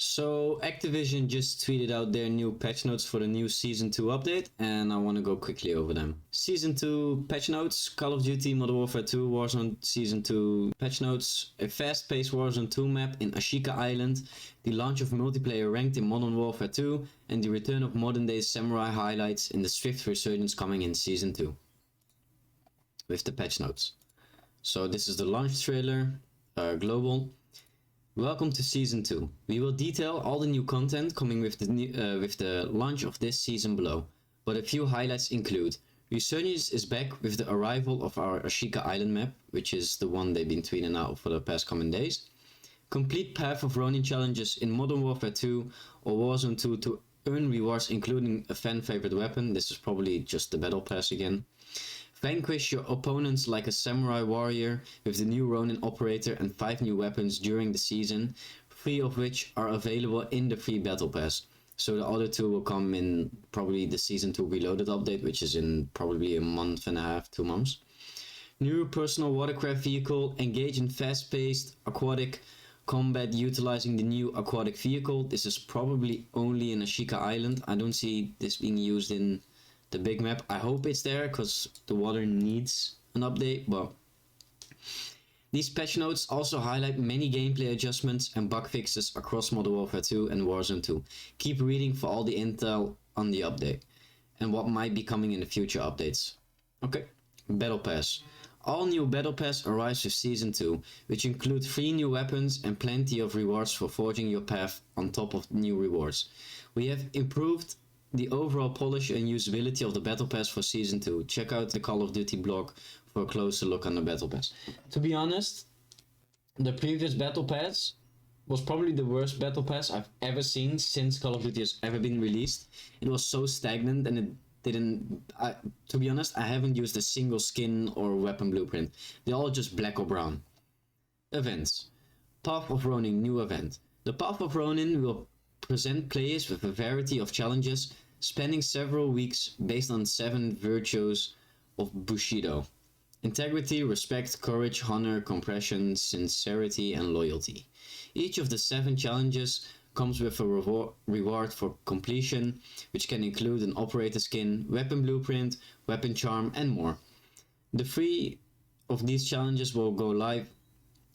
So Activision just tweeted out their new patch notes for the new Season 2 update, and I want to go quickly over them. Season 2 patch notes, Call of Duty Modern Warfare 2 Warzone Season 2 patch notes, a fast-paced Warzone 2 map in Ashika Island, the launch of multiplayer ranked in Modern Warfare 2, and the return of modern-day samurai highlights in the swift resurgence coming in Season 2. With the patch notes. So this is the launch trailer, global. Welcome to Season 2. We will detail all the new content coming with the launch of this season below, but a few highlights include: Resurgence is back with the arrival of our Ashika Island map, which is the one they've been tweeting out for the past coming days. Complete Path of Ronin challenges in Modern Warfare 2 or Warzone 2 to earn rewards including a fan favorite weapon. This is probably just the battle pass again. Vanquish your opponents like a samurai warrior with the new Ronin operator and 5 new weapons during the season, 3 of which are available in the free battle pass. So the other 2 will come in probably the Season 2 Reloaded update, which is in probably a month and a half, 2 months. New personal watercraft vehicle, engage in fast-paced aquatic combat utilizing the new aquatic vehicle. This is probably only in Ashika Island. I don't see this being used in the big map. I hope it's there because the water needs an update, but these patch notes also highlight many gameplay adjustments and bug fixes across Modern Warfare 2 and Warzone 2. Keep reading for all the intel on the update and what might be coming in the future updates. Okay, Battle Pass. All new Battle Pass arrives with Season 2, which include 3 new weapons and plenty of rewards for forging your path on top of new rewards. We have improved the overall polish and usability of the Battle Pass for Season 2. Check out the Call of Duty blog for a closer look on the Battle Pass. To be honest, the previous Battle Pass was probably the worst Battle Pass I've ever seen since Call of Duty has ever been released. It was so stagnant and it didn't... to be honest, I haven't used a single skin or weapon blueprint. They're all just black or brown. Events. Path of Ronin new event. The Path of Ronin will present players with a variety of challenges spanning several weeks based on 7 virtues of Bushido: integrity, respect, courage, honor, compassion, sincerity, and loyalty. Each of the 7 challenges comes with a reward for completion, which can include an operator skin, weapon blueprint, weapon charm, and more. The 3 of these challenges will go live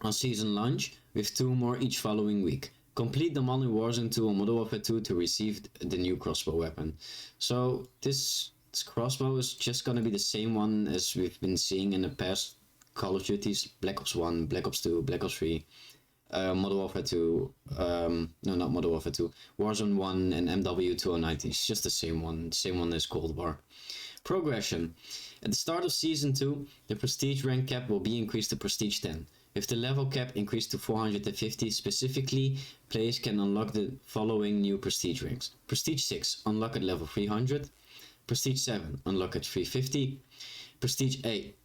on season launch, with 2 more each following week. Complete them all in Warzone 2 or Modern Warfare 2 to receive the new crossbow weapon. So this crossbow is just gonna be the same one as we've been seeing in the past Call of Duties: Black Ops 1, Black Ops 2, Black Ops 3, Modern Warfare 2, no, not Modern Warfare 2, Warzone 1 and MW2. It's just the same one as Cold War. Progression. At the start of Season 2, the prestige rank cap will be increased to Prestige 10. With the level cap increased to 450, specifically, players can unlock the following new prestige ranks. Prestige 6, unlock at level 300. Prestige 7, unlock at 350. Prestige 8,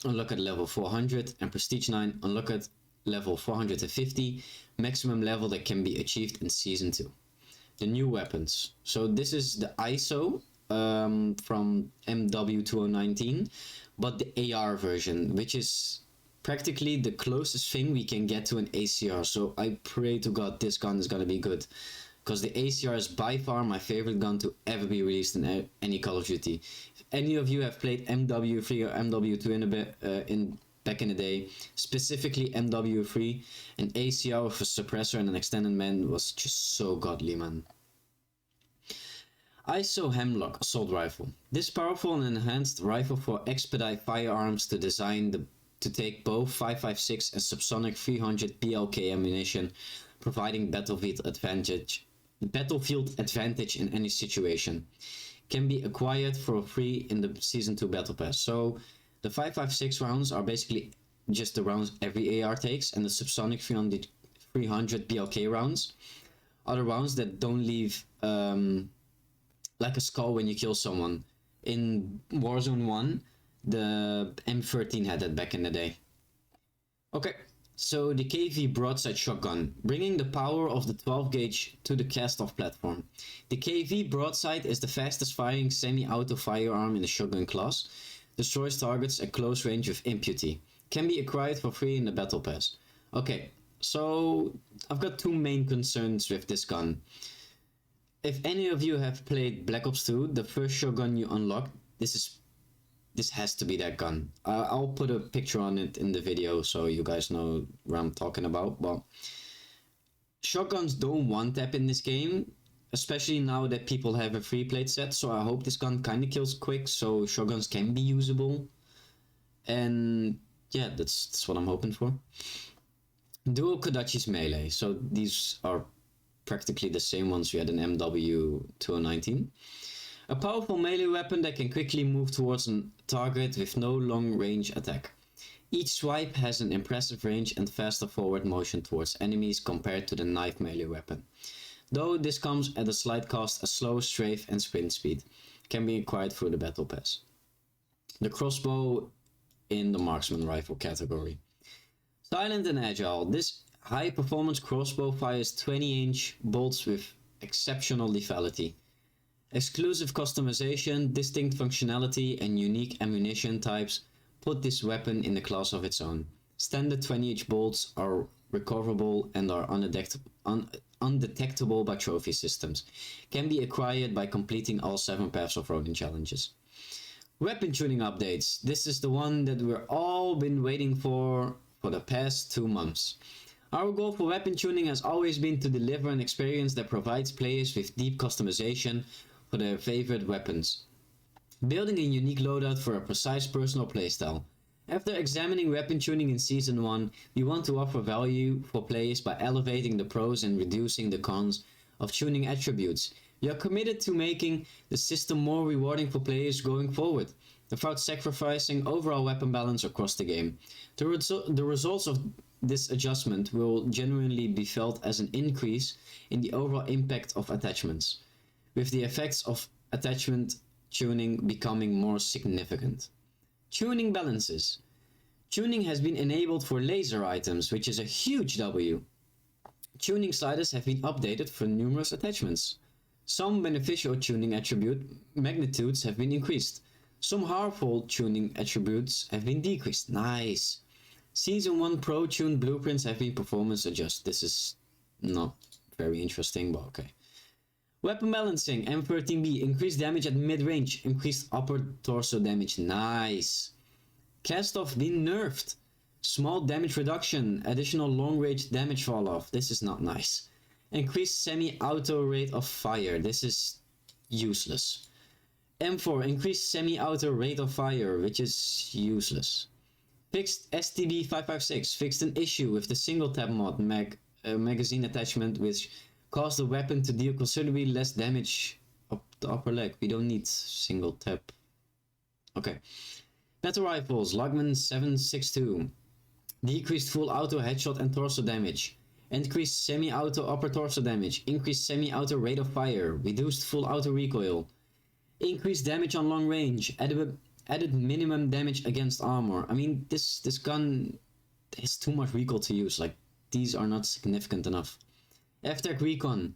unlock at level 400. And Prestige 9, unlock at level 450, maximum level that can be achieved in Season 2. The new weapons. So this is the ISO from MW2 but the AR version, which is practically the closest thing we can get to an ACR. So I pray to God this gun is gonna be good, because the ACR is by far my favorite gun to ever be released in any Call of Duty. If any of you have played MW3 or MW2 back in the day, specifically MW3, an ACR with a suppressor and an extended man was just so godly, man. ISO Hemlock Assault Rifle. This powerful and enhanced rifle for expedite firearms to take both 5.56 and subsonic 300 PLK ammunition, providing battlefield advantage in any situation. Can be acquired for free in the Season 2 Battle Pass. So the 5.56 rounds are basically just the rounds every AR takes, and the subsonic 300 PLK rounds are the rounds that don't leave like a skull when you kill someone. In Warzone 1, the M13 had that back in the day. Okay, so the KV broadside shotgun, bringing the power of the 12 gauge to the cast-off platform. The KV broadside is the fastest firing semi-auto firearm in the shotgun class. Destroys targets at close range with impunity. Can be acquired for free in the Battle Pass. Okay, So I've got two main concerns with this gun. If any of you have played Black Ops 2, the first shotgun you unlock, this has to be that gun. I'll put a picture on it in the video so you guys know what I'm talking about. But shotguns don't one-tap in this game, especially now that people have a free plate set, so I hope this gun kinda kills quick so shotguns can be usable. And yeah, that's what I'm hoping for. Dual Kodachi's melee, so these are practically the same ones we had in MW2 A powerful melee weapon that can quickly move towards a target with no long-range attack. Each swipe has an impressive range and faster forward motion towards enemies compared to the knife melee weapon. Though this comes at a slight cost, a slow strafe and sprint speed can be acquired through the battle pass. The crossbow in the marksman rifle category. Silent and agile, this high-performance crossbow fires 20-inch bolts with exceptional lethality. Exclusive customization, distinct functionality, and unique ammunition types put this weapon in a class of its own. Standard 20-inch bolts are recoverable and are undetectable by trophy systems. Can be acquired by completing all 7 Paths of Ronin challenges. Weapon tuning updates. This is the one that we've all been waiting for the past 2 months. Our goal for weapon tuning has always been to deliver an experience that provides players with deep customization for their favorite weapons, building a unique loadout for a precise personal playstyle. After examining weapon tuning in Season 1, we want to offer value for players by elevating the pros and reducing the cons of tuning attributes. We are committed to making the system more rewarding for players going forward, without sacrificing overall weapon balance across the game. The results of this adjustment will genuinely be felt as an increase in the overall impact of attachments, with the effects of attachment tuning becoming more significant. Tuning balances. Tuning has been enabled for laser items, which is a huge W. Tuning sliders have been updated for numerous attachments. Some beneficial tuning attribute magnitudes have been increased. Some harmful tuning attributes have been decreased. Nice. Season 1 Pro tuned blueprints have been performance adjusted. This is not very interesting, but okay. Weapon balancing. M13B. Increased damage at mid-range. Increased upper torso damage. Nice. Cast off been nerfed. Small damage reduction. Additional long-range damage fall off. This is not nice. Increased semi-auto rate of fire. This is useless. M4. Increased semi-auto rate of fire, which is useless. Fixed STB556. Fixed an issue with the single tap mod magazine attachment, which caused the weapon to deal considerably less damage up the upper leg. We don't need single tap. Okay. Battle rifles. Logman 762. Decreased full auto headshot and torso damage. Increased semi-auto upper torso damage. Increased semi-auto rate of fire. Reduced full auto recoil. Increased damage on long range. Added minimum damage against armor. I mean, this gun has too much recoil to use. Like, these are not significant enough. F-Tech Recon.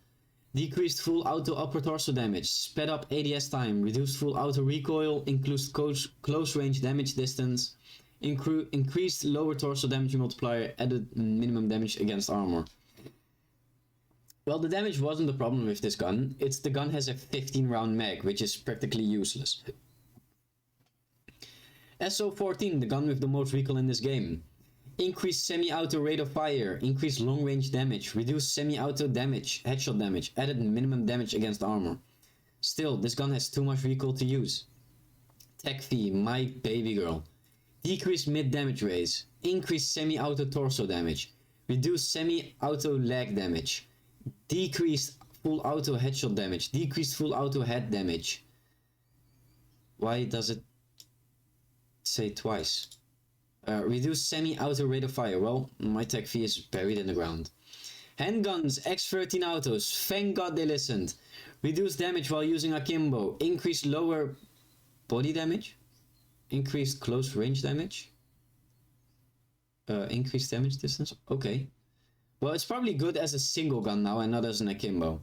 Decreased full auto upper torso damage. Sped up ADS time. Reduced full auto recoil. Increased close range damage distance. Increased lower torso damage multiplier. Added minimum damage against armor. Well, the damage wasn't the problem with this gun. The gun has a 15 round mag, which is practically useless. SO14, the gun with the most recoil in this game. Increased semi-auto rate of fire, increased long range damage, reduced semi-auto damage, headshot damage, added minimum damage against armor. Still, this gun has too much recoil to use. Tech V, my baby girl. Decreased mid damage raise, increased semi-auto torso damage, reduced semi-auto leg damage, decreased full auto headshot damage, decreased full auto head damage. Why does it say twice? Reduce semi-auto rate of fire. Well, my Tech V is buried in the ground. Handguns, X13 autos. Thank God they listened. Reduce damage while using akimbo. Increase lower body damage. Increased close range damage. Increased damage distance. Okay. Well, it's probably good as a single gun now and not as an akimbo.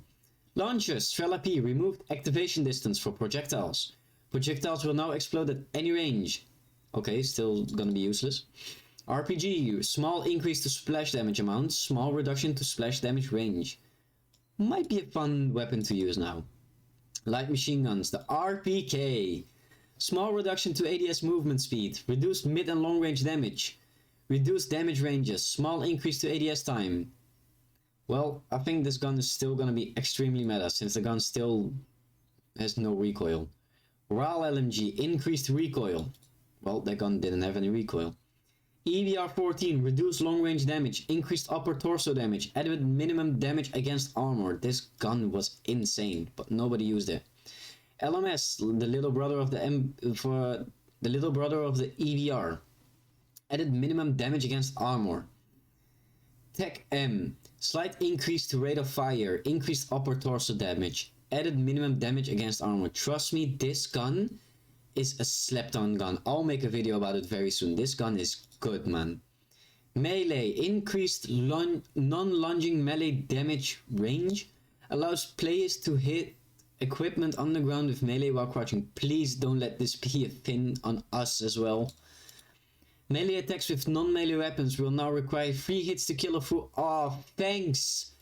Launchers, Strela P. Removed activation distance for projectiles. Projectiles will now explode at any range. Okay, still gonna be useless. RPG, small increase to splash damage amount, small reduction to splash damage range. Might be a fun weapon to use now. Light machine guns, the RPK. Small reduction to ADS movement speed, reduced mid and long range damage, reduced damage ranges, small increase to ADS time. Well, I think this gun is still gonna be extremely meta since the gun still has no recoil. RAL LMG, increased recoil. Well, that gun didn't have any recoil. EVR 14, reduced long range damage, increased upper torso damage, added minimum damage against armor. This gun was insane, but nobody used it. LMS, the little brother of the EVR, added minimum damage against armor. Tech M, slight increase to rate of fire, increased upper torso damage, added minimum damage against armor. Trust me, this gun is a slept on gun. I'll make a video about it very soon. This gun is good, man. Melee, increased non-lunging melee damage range, allows players to hit equipment on the ground with melee while crouching. Please don't let this be a thing on us as well. Melee attacks with non-melee weapons will now require 3 hits to kill a fool. Oh, thanks.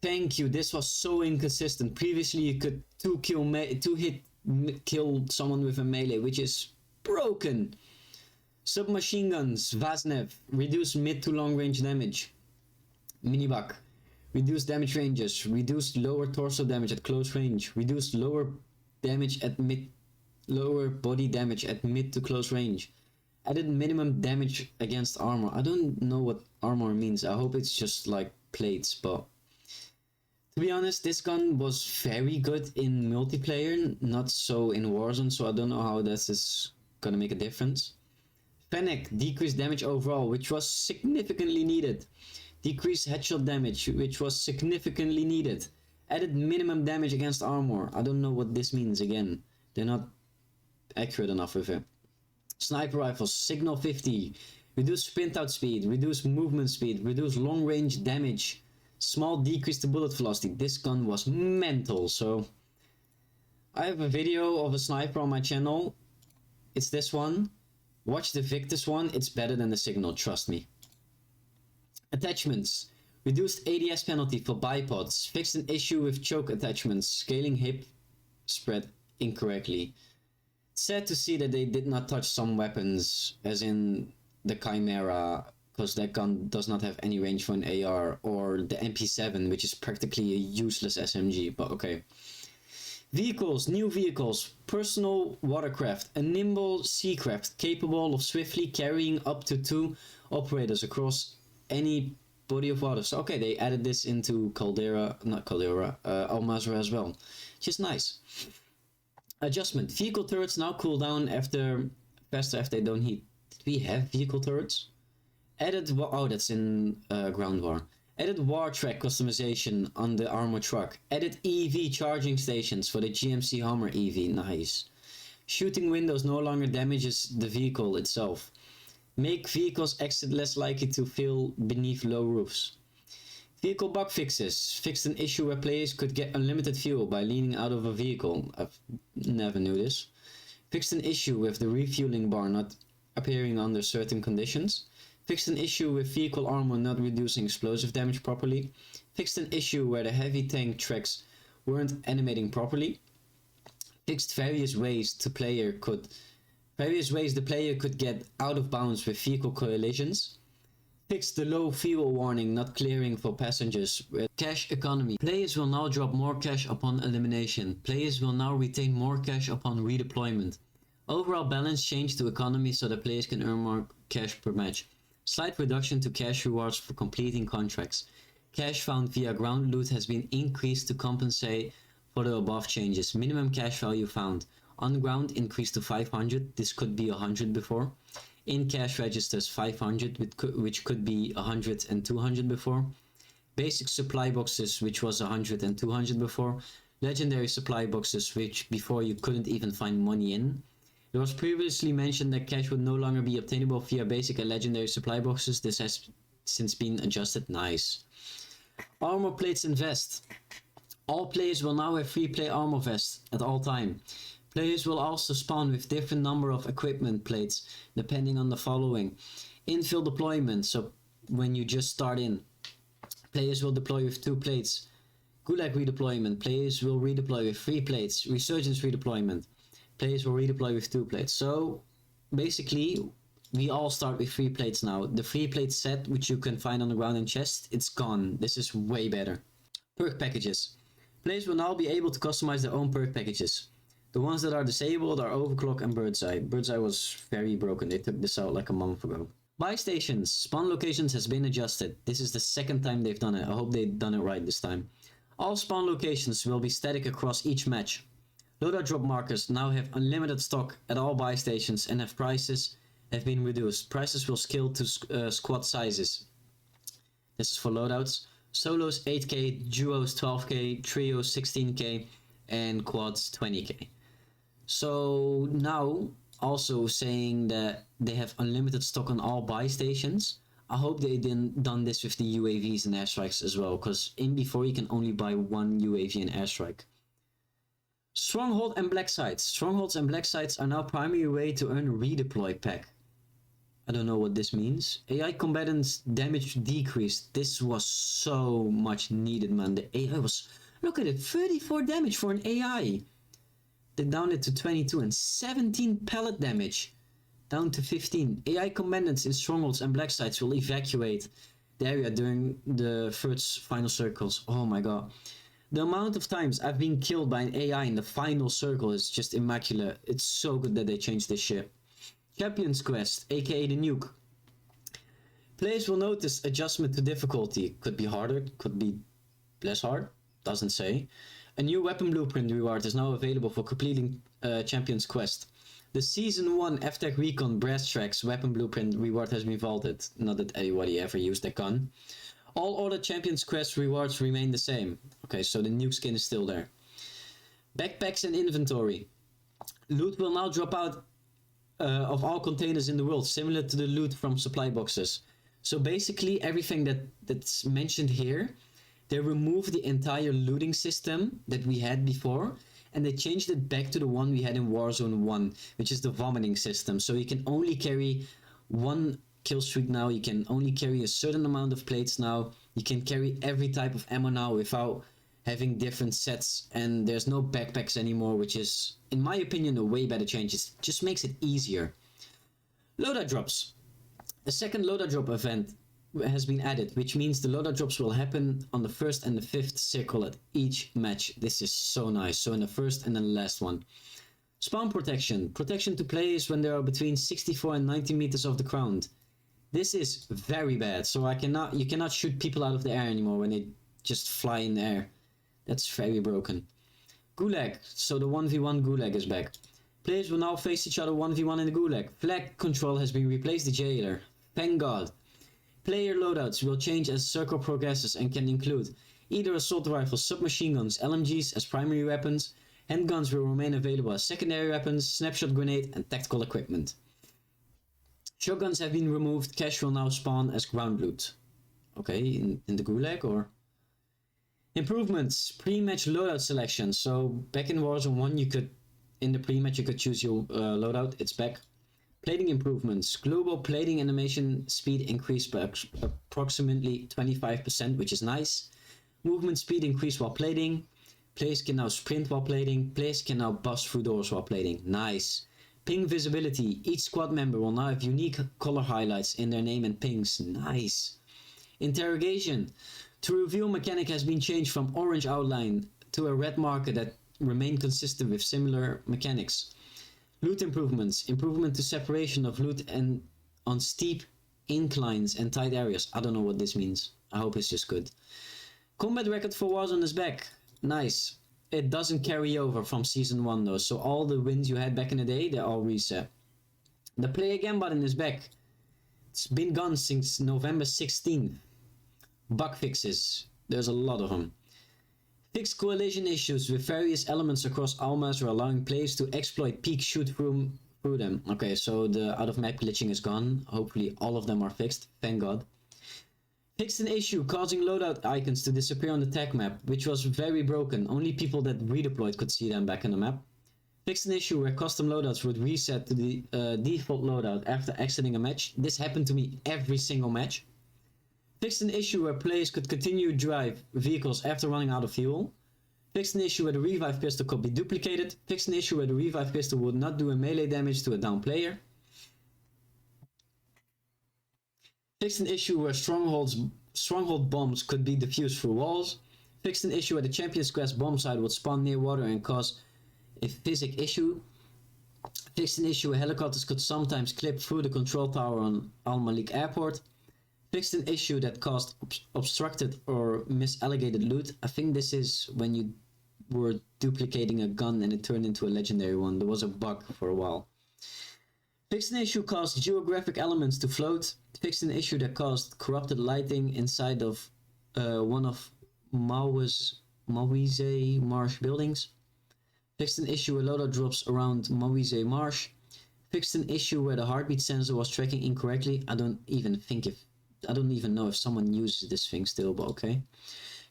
Thank you. This was so inconsistent. Previously you could 2 hit kill someone with a melee, which is broken. Submachine guns, Vaznev, reduce mid to long range damage. Minibak, reduce damage ranges, reduce lower torso damage at close range, reduce lower body damage at mid to close range. Added minimum damage against armor. I don't know what armor means. I hope it's just like plates, but to be honest, this gun was very good in multiplayer, not so in Warzone, so I don't know how this is gonna make a difference. Fennec, decreased damage overall, which was significantly needed. Decreased headshot damage, which was significantly needed. Added minimum damage against armor. I don't know what this means again. They're not accurate enough with it. Sniper rifles, signal 50. Reduce sprint out speed, reduce movement speed, reduce long range damage. Small decrease to bullet velocity. This gun was mental, so I have a video of a sniper on my channel. It's this one. Watch the Victus one, it's better than the signal, trust me. Attachments. Reduced ADS penalty for bipods. Fixed an issue with choke attachments, scaling hip spread incorrectly. Sad to see that they did not touch some weapons, as in the Chimera, because that gun does not have any range for an AR, or the MP7, which is practically a useless SMG, but okay. Vehicles, new vehicles, personal watercraft, a nimble seacraft capable of swiftly carrying up to 2 operators across any body of water. So okay, they added this into Al-Mazrah as well, which is nice. Adjustment, vehicle turrets now cool down faster after they don't heat. Did we have vehicle turrets? Added, oh that's in Ground War. Added war track customization on the armor truck. Added EV charging stations for the GMC Hummer EV. Nice. Shooting windows no longer damages the vehicle itself. Make vehicles exit less likely to fail beneath low roofs. Vehicle bug fixes. Fixed an issue where players could get unlimited fuel by leaning out of a vehicle. I've never knew this. Fixed an issue with the refueling bar not appearing under certain conditions. Fixed an issue with vehicle armor not reducing explosive damage properly. Fixed an issue where the heavy tank tracks weren't animating properly. Fixed various ways the player could get out of bounds with vehicle collisions. Fixed the low fuel warning not clearing for passengers. Cash economy. Players will now drop more cash upon elimination. Players will now retain more cash upon redeployment. Overall balance changed to economy so that players can earn more cash per match. Slight reduction to cash rewards for completing contracts. Cash found via ground loot has been increased to compensate for the above changes. Minimum cash value found. On ground increased to 500, this could be 100 before. In cash registers 500, which could be 100 and 200 before. Basic supply boxes, which was 100 and 200 before. Legendary supply boxes, which before you couldn't even find money in. It was previously mentioned that cash would no longer be obtainable via basic and legendary supply boxes. This has since been adjusted. Nice. Armor plates and vest. All players will now have free play armor vests at all time. Players will also spawn with different number of equipment plates depending on the following. Infill deployment, so when you just start in, players will deploy with 2 plates. Gulag redeployment, players will redeploy with 3 plates. Resurgence redeployment, players will redeploy with 2 plates. So basically we all start with 3 plates now. The 3 plate set, which you can find on the ground in chest, it's gone. This is way better. Perk packages. Players will now be able to customize their own perk packages. The ones that are disabled are Overclock and Birdseye. Birdseye was very broken. They took this out like a month ago. Buy stations. Spawn locations has been adjusted. This is the second time they've done it. I hope they've done it right this time. All spawn locations will be static across each match. Loadout drop markers now have unlimited stock at all buy stations and prices have been reduced. Prices will scale to squad sizes. This is for loadouts. Solos 8k, duos 12k, trios 16k, and quads 20k. So now also saying that they have unlimited stock on all buy stations. I hope they didn't done this with the UAVs and airstrikes as well, because in before you can only buy 1 UAV and airstrike. Stronghold and black sites. Strongholds and black sites are now primary way to earn a redeploy pack. I don't know what this means. AI combatants damage decreased. This was so much needed, man. The AI was, look at it, 34 damage for an AI. They downed it to 22 and 17 pellet damage. Down to 15. AI combatants in strongholds and black sites will evacuate the area during the first final circles. Oh my god. The amount of times I've been killed by an AI in the final circle is just immaculate. It's so good that they changed this shit. Champions Quest, aka the nuke. Players will notice adjustment to difficulty. Could be harder, could be less hard. Doesn't say. A new weapon blueprint reward is now available for completing Champions Quest. The Season 1 FTech Recon Brass Tracks weapon blueprint reward has been vaulted. Not that anybody ever used that gun. All other Champions Quest rewards remain the same. Okay, so the nuke skin is still there. Backpacks and inventory. Loot will now drop out of all containers in the world, similar to the loot from supply boxes. So basically everything that's mentioned here, they removed the entire looting system that we had before, and they changed it back to the one we had in Warzone 1, which is the vomiting system. So you can only carry 1 kill streak now, you can only carry a certain amount of plates now, you can carry every type of ammo now without having different sets, and there's no backpacks anymore, which is, in my opinion, a way better change. It just makes it easier. Loadout drops. A second loadout drop event has been added, which means the loadout drops will happen on the 1st and the 5th circle at each match. This is so nice. So in the first and then the last one. Spawn protection. Protection to players when they are between 64 and 90 meters off the ground. This is very bad. So you cannot shoot people out of the air anymore when they just fly in the air. That's very broken. Gulag. So the 1v1 Gulag is back. Players will now face each other 1v1 in the Gulag. Flag control has been replaced the jailer. Thank God. Player loadouts will change as circle progresses and can include either assault rifles, submachine guns, LMGs as primary weapons. Handguns will remain available as secondary weapons, snapshot grenade and tactical equipment. Shotguns have been removed. Cash will now spawn as ground loot. Okay, in the Gulag or... Improvements. Pre-match loadout selection. So back in Warzone 1 you could, in the pre-match you could choose your loadout. It's back. Plating improvements. Global plating animation speed increased by approximately 25%, which is nice. Movement speed increased while plating. Players can now sprint while plating. Players can now bust through doors while plating. Nice. Ping visibility. Each squad member will now have unique color highlights in their name and pings. Nice. Interrogation. To reveal mechanic has been changed from orange outline to a red marker that remain consistent with similar mechanics. Loot improvements. Improvement to separation of loot and on steep inclines and tight areas. I don't know what this means. I hope it's just good. Combat record for Warzone is back. Nice. It doesn't carry over from Season 1 though, so all the wins you had back in the day, they're all reset. The play again button is back. It's been gone since November 16th. Bug fixes. There's a lot of them. Fixed collision issues with various elements across all maps are allowing players to exploit peek shoot through them. Okay, so the out of map glitching is gone. Hopefully all of them are fixed. Thank God. Fixed an issue causing loadout icons to disappear on the tag map, which was very broken. Only people that redeployed could see them back in the map. Fixed an issue where custom loadouts would reset to the default loadout after exiting a match. This happened to me every single match. Fixed an issue where players could continue drive vehicles after running out of fuel. Fixed an issue where the revive pistol could be duplicated. Fixed an issue where the revive pistol would not do a melee damage to a down player. Fixed an issue where stronghold bombs could be defused through walls. Fixed an issue where the Champion's Quest bomb site would spawn near water and cause a physic issue. Fixed an issue where helicopters could sometimes clip through the control tower on Al Malik Airport. Fixed an issue that caused obstructed or misallocated loot. I think this is when you were duplicating a gun and it turned into a legendary one. There was a bug for a while. Fixed an issue caused geographic elements to float. Fixed an issue that caused corrupted lighting inside of one of Mauize Marsh buildings. Fixed an issue where loadout drops around Mauize Marsh. Fixed an issue where the heartbeat sensor was tracking incorrectly. I don't even know if someone uses this thing still, but okay.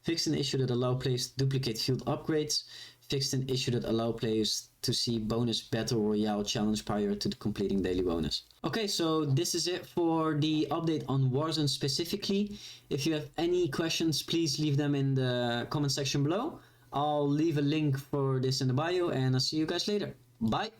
Fixed an issue that allowed players to duplicate field upgrades. Fixed an issue that allowed players to see bonus battle royale challenge prior to completing daily bonus. Okay, so this is it for the update on Warzone specifically. If you have any questions, please leave them in the comment section below. I'll leave a link for this in the bio and I'll see you guys later. Bye!